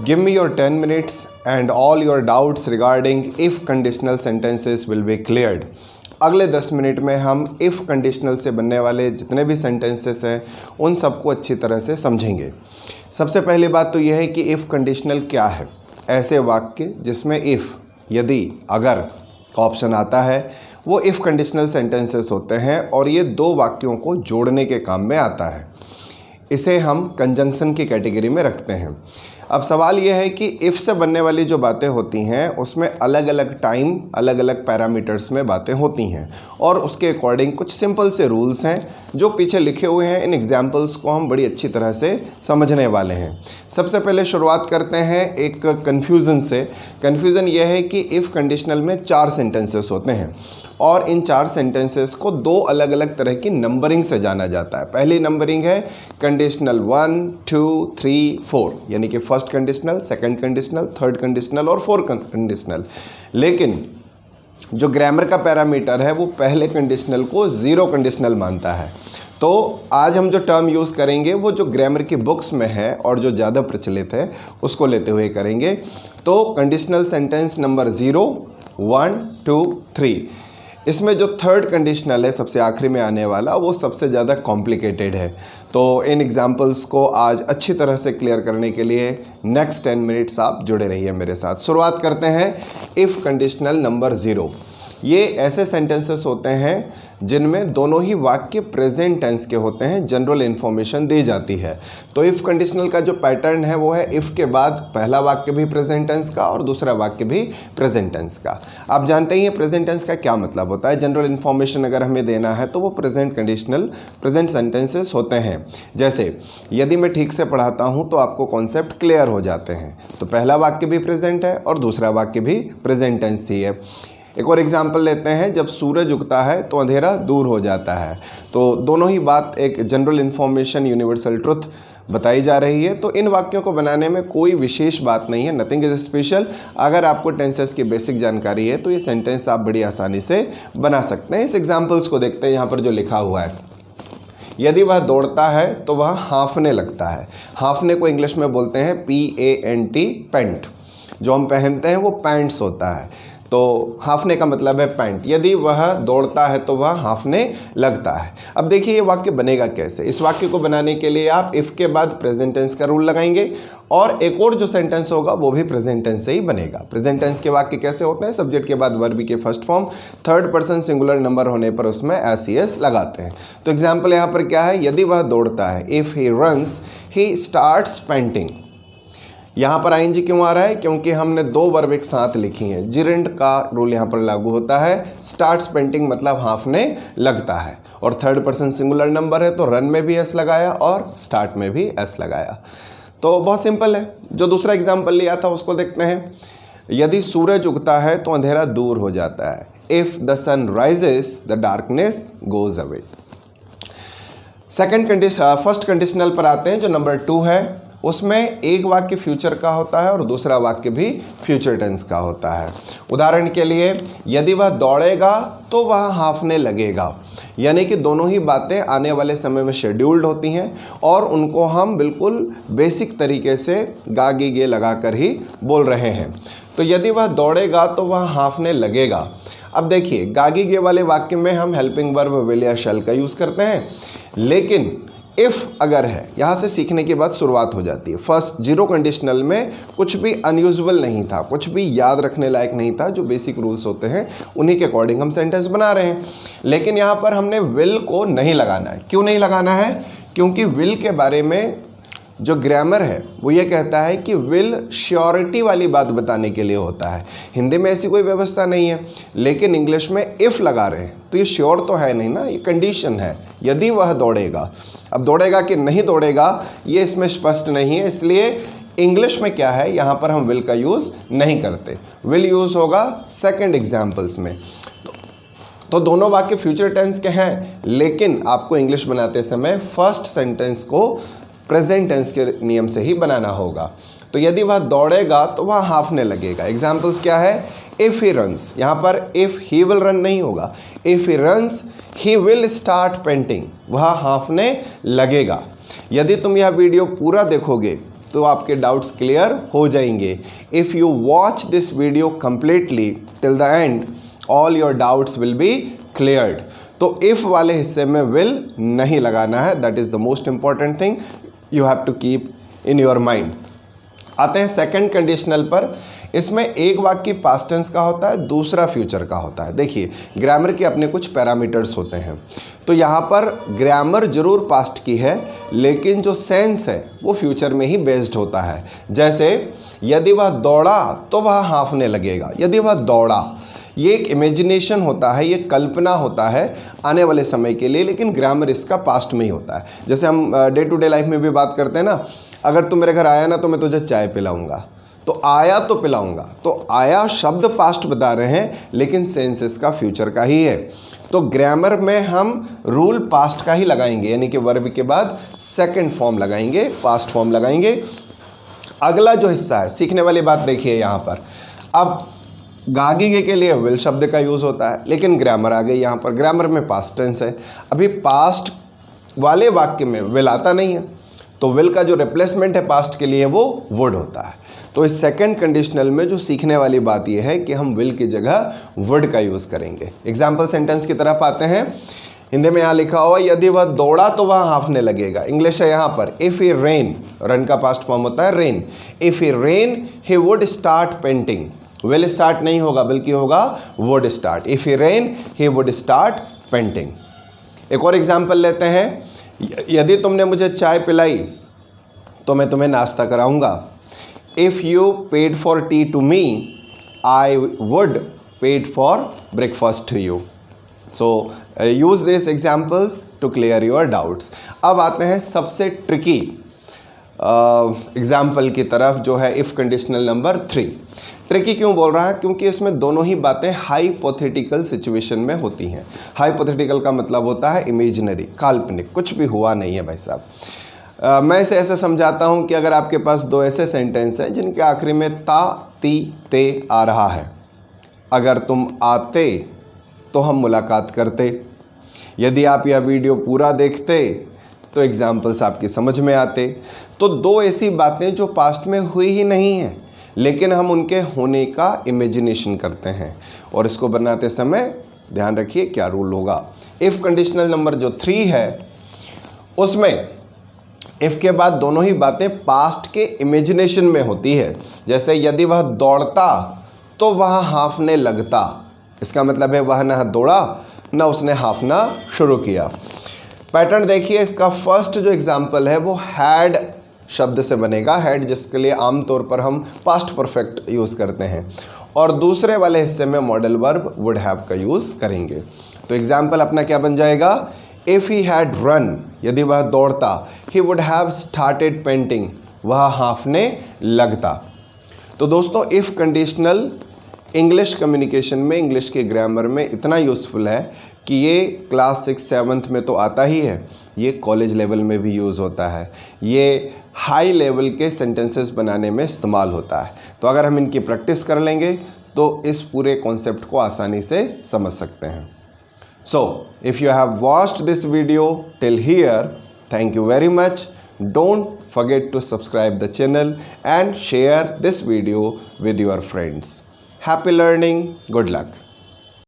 Give me your 10 minutes and all your doubts regarding if conditional sentences will be cleared. अगले 10 minute में हम if conditional से बनने वाले जितने भी सेंटेंसेस हैं उन सबको अच्छी तरह से समझेंगे। सबसे पहली बात तो यह है कि इफ़ कंडीशनल क्या है। ऐसे वाक्य जिसमें इफ़, यदि, अगर का ऑप्शन आता है वो इफ़ कंडीशनल सेंटेंसेस होते हैं और ये दो वाक्यों को जोड़ने के काम में आता है। इसे हम कंजंक्शन की कैटेगरी में रखते हैं। अब सवाल यह है कि इफ़ से बनने वाली जो बातें होती हैं उसमें अलग अलग टाइम, अलग अलग पैरामीटर्स में बातें होती हैं और उसके अकॉर्डिंग कुछ सिंपल से रूल्स हैं जो पीछे लिखे हुए हैं। इन एग्जांपल्स को हम बड़ी अच्छी तरह से समझने वाले हैं। सबसे पहले शुरुआत करते हैं एक कन्फ्यूज़न से। कन्फ्यूज़न यह है कि इफ़ कंडीशनल में 4 सेंटेंसेस होते हैं और इन 4 सेंटेंसेस को 2 अलग अलग तरह की नंबरिंग से जाना जाता है। पहली नंबरिंग है कंडीशनल 1, 2, 3, 4, यानी कि first conditional, second conditional, third conditional और फोर्थ कंडीशनल। लेकिन जो ग्रामर का पैरामीटर है वो पहले कंडीशनल को 0 कंडीशनल मानता है। तो आज हम जो टर्म यूज़ करेंगे वो जो ग्रामर की बुक्स में है और जो ज़्यादा प्रचलित है उसको लेते हुए करेंगे। तो कंडीशनल सेंटेंस नंबर 0, 1, 2, 3, इसमें जो थर्ड कंडीशनल है सबसे आखिरी में आने वाला वो सबसे ज़्यादा कॉम्प्लिकेटेड है। तो इन एग्जांपल्स को आज अच्छी तरह से क्लियर करने के लिए नेक्स्ट 10 मिनट्स आप जुड़े रहिए मेरे साथ। शुरुआत करते हैं इफ़ कंडीशनल नंबर 0। ये ऐसे सेंटेंसेस होते हैं जिनमें दोनों ही वाक्य प्रेजेंट टेंस के होते हैं, जनरल इन्फॉर्मेशन दी जाती है। तो इफ़ कंडीशनल का जो पैटर्न है वो है इफ़ के बाद पहला वाक्य भी प्रेजेंट टेंस का और दूसरा वाक्य भी प्रेजेंट टेंस का। आप जानते ही हैं प्रेजेंट टेंस का क्या मतलब होता है। जनरल इन्फॉर्मेशन अगर हमें देना है तो वो प्रेजेंट सेंटेंसेस होते हैं। जैसे यदि मैं ठीक से पढ़ाता हूँ तो आपको कॉन्सेप्ट क्लियर हो जाते हैं। तो पहला वाक्य भी प्रेजेंट है और दूसरा वाक्य भी प्रेजेंट टेंस ही है। एक और एग्जाम्पल लेते हैं, जब सूरज उगता है तो अंधेरा दूर हो जाता है। तो दोनों ही बात एक जनरल इन्फॉर्मेशन, यूनिवर्सल ट्रुथ बताई जा रही है। तो इन वाक्यों को बनाने में कोई विशेष बात नहीं है, नथिंग इज स्पेशल। अगर आपको टेंसेस की बेसिक जानकारी है तो ये सेंटेंस आप बड़ी आसानी से बना सकते हैं। इस एग्जाम्पल्स को देखते हैं। यहाँ पर जो लिखा हुआ है, यदि वह दौड़ता है तो वह हाँफने लगता है। हाँफने को इंग्लिश में बोलते हैं PANT, पैंट। जो हम पहनते हैं वो पैंट्स होता है। तो हाँफने का मतलब है पैंट। यदि वह दौड़ता है तो वह हाँफने लगता है। अब देखिए ये वाक्य बनेगा कैसे। इस वाक्य को बनाने के लिए आप इफ़ के बाद प्रेजेंट टेंस का रूल लगाएंगे और एक और जो सेंटेंस होगा वो भी प्रेजेंट टेंस से ही बनेगा। प्रेजेंट टेंस के वाक्य कैसे होते हैं? सब्जेक्ट के बाद वर्ब के first form, third person singular number होने पर उसमें SES लगाते हैं। तो एग्जाम्पल यहाँ पर क्या है? यदि वह दौड़ता है, if he runs he starts painting. यहाँ पर ING क्यों आ रहा है? क्योंकि हमने 2 वर्ब एक साथ लिखी हैं। जिरेंट का रूल यहाँ पर लागू होता है। स्टार्ट्स पेंटिंग मतलब हाँफने लगता है और थर्ड पर्सन सिंगुलर नंबर है तो रन में भी S लगाया और स्टार्ट में भी S लगाया। तो बहुत सिंपल है। जो दूसरा एग्जाम्पल लिया था उसको देखते हैं। यदि सूरज उगता है तो अंधेरा दूर हो जाता है। If the sun rises the darkness goes away. First conditional पर आते हैं जो नंबर 2 है। उसमें एक वाक्य फ्यूचर का होता है और दूसरा वाक्य भी फ्यूचर टेंस का होता है। उदाहरण के लिए, यदि वह दौड़ेगा तो वह हाँफने लगेगा। यानी कि दोनों ही बातें आने वाले समय में शेड्यूल्ड होती हैं और उनको हम बिल्कुल बेसिक तरीके से गा गी गे लगा कर ही बोल रहे हैं। तो यदि वह दौड़ेगा तो वह हाँफने लगेगा। अब देखिए गागी गे वाले वाक्य में हम हेल्पिंग वर्ब विल या शैल का यूज़ करते हैं, लेकिन इफ़ अगर है, यहाँ से सीखने के बाद शुरुआत हो जाती है। फर्स्ट 0 कंडीशनल में कुछ भी अनयूजुअल नहीं था, कुछ भी याद रखने लायक नहीं था। जो बेसिक रूल्स होते हैं उन्हीं के अकॉर्डिंग हम सेंटेंस बना रहे हैं। लेकिन यहाँ पर हमने विल को नहीं लगाना है। क्यों नहीं लगाना है? क्योंकि विल के बारे में जो ग्रामर है वो ये कहता है कि विल श्योरिटी वाली बात बताने के लिए होता है। हिंदी में ऐसी कोई व्यवस्था नहीं है, लेकिन इंग्लिश में इफ़ लगा रहे हैं तो ये श्योर तो है नहीं ना, ये कंडीशन है। यदि वह दौड़ेगा, अब दौड़ेगा कि नहीं दौड़ेगा ये इसमें स्पष्ट नहीं है, इसलिए इंग्लिश में क्या है, यहाँ पर हम विल का यूज़ नहीं करते। विल यूज़ होगा सेकंड एग्जाम्पल्स में। तो दोनों वाक्य फ्यूचर टेंस के हैं, लेकिन आपको इंग्लिश बनाते समय फर्स्ट सेंटेंस को प्रेजेंट टेंस के नियम से ही बनाना होगा। तो यदि वह दौड़ेगा तो वह हाँफने लगेगा। एग्जाम्पल्स क्या है? इफ़ ही रन्स, यहाँ पर इफ़ ही विल रन नहीं होगा। If he runs he will start painting, वह हाँफने लगेगा। यदि तुम यह वीडियो पूरा देखोगे तो आपके डाउट्स क्लियर हो जाएंगे। If you watch this video completely till the end, all your doubts will be cleared. तो इफ़ वाले हिस्से में विल नहीं लगाना है, that is the most important thing you have to keep in your mind. आते हैं सेकंड कंडीशनल पर। इसमें एक वाक्य पास्ट टेंस का होता है, दूसरा फ्यूचर का होता है। देखिए, ग्रामर के अपने कुछ पैरामीटर्स होते हैं, तो यहाँ पर ग्रामर जरूर पास्ट की है, लेकिन जो सेंस है वो फ्यूचर में ही बेस्ड होता है। जैसे यदि वह दौड़ा तो वह हाँफने लगेगा। यदि वह दौड़ा, ये एक इमेजिनेशन होता है, ये कल्पना होता है आने वाले समय के लिए, लेकिन ग्रामर इसका पास्ट में ही होता है। जैसे हम डे टू डे लाइफ में भी बात करते हैं ना, अगर तू मेरे घर आया ना तो मैं तुझे चाय पिलाऊंगा, तो आया तो पिलाऊंगा, तो आया शब्द पास्ट बता रहे हैं, लेकिन सेंस इसका फ्यूचर का ही है। तो ग्रामर में हम रूल पास्ट का ही लगाएंगे, यानी कि वर्ब के बाद सेकंड फॉर्म लगाएंगे, पास्ट फॉर्म लगाएंगे। अगला जो हिस्सा है, सीखने वाली बात देखिए यहाँ पर। अब गागी के लिए विल शब्द का यूज़ होता है, लेकिन ग्रामर आ गई यहाँ पर। ग्रामर में पास्ट टेंस है, अभी पास्ट वाले वाक्य में विल आता नहीं है, तो विल का जो रिप्लेसमेंट है पास्ट के लिए वो वुड होता है। तो इस सेकंड कंडीशनल में जो सीखने वाली बात ये है कि हम विल की जगह वुड का यूज़ करेंगे। एग्जाम्पल सेंटेंस की तरफ आते हैं। हिंदी में यहाँ लिखा हुआ, यदि वह दौड़ा तो वह हाँफने लगेगा। इंग्लिश है यहाँ पर, इफ़ ही रेन, रन का पास्ट फॉर्म होता है rain. If he rain he would start painting. Will start नहीं होगा बल्कि होगा would start. If he rain he would start painting. एक और एग्जाम्पल लेते हैं। यदि तुमने मुझे चाय पिलाई तो मैं तुम्हें नाश्ता कराऊंगा। If you paid for tea to me I would paid for breakfast to you. So use this examples to clear your doubts. अब आते हैं सबसे ट्रिकी एग्जाम्पल की तरफ, जो है इफ़ कंडीशनल नंबर 3। ट्रिकी क्यों बोल रहा है? क्योंकि इसमें दोनों ही बातें हाइपोथेटिकल सिचुएशन में होती हैं। हाइपोथेटिकल का मतलब होता है इमेजिनरी, काल्पनिक, कुछ भी हुआ नहीं है भाई साहब। मैं इसे ऐसे समझाता हूँ कि अगर आपके पास दो ऐसे सेंटेंस हैं जिनके आखिरी में ता, ती, ते आ रहा है। अगर तुम आते तो हम मुलाकात करते। यदि आप यह वीडियो पूरा देखते तो एग्जाम्पल्स आपकी समझ में आते। तो दो ऐसी बातें जो पास्ट में हुई ही नहीं हैं, लेकिन हम उनके होने का इमेजिनेशन करते हैं, और इसको बनाते समय ध्यान रखिए क्या रूल होगा। इफ़ कंडीशनल नंबर जो 3 है, उसमें इफ़ के बाद दोनों ही बातें पास्ट के इमेजिनेशन में होती है। जैसे यदि वह दौड़ता तो वह हाँफने लगता। इसका मतलब है वह न दौड़ा न उसने हाँफना शुरू किया। पैटर्न देखिए, इसका फर्स्ट जो एग्जाम्पल है वो हैड शब्द से बनेगा। हैड जिसके लिए आमतौर पर हम पास्ट परफेक्ट यूज़ करते हैं, और दूसरे वाले हिस्से में मॉडल वर्ब वुड हैव का यूज़ करेंगे। तो एग्जाम्पल अपना क्या बन जाएगा? इफ़ ही हैड रन, यदि वह दौड़ता, he would have started painting, वह हाँफने लगता। तो दोस्तों, इफ़ कंडीशनल इंग्लिश कम्युनिकेशन में, इंग्लिश के ग्रामर में इतना यूज़फुल है कि ये क्लास 6-7 में तो आता ही है, ये कॉलेज लेवल में भी यूज़ होता है, ये हाई लेवल के सेंटेंसेस बनाने में इस्तेमाल होता है। तो अगर हम इनकी प्रैक्टिस कर लेंगे तो इस पूरे कॉन्सेप्ट को आसानी से समझ सकते हैं। So if you have watched this video till here, thank you very much. Don't forget to subscribe the channel and share this video with your friends. Happy learning. Good luck.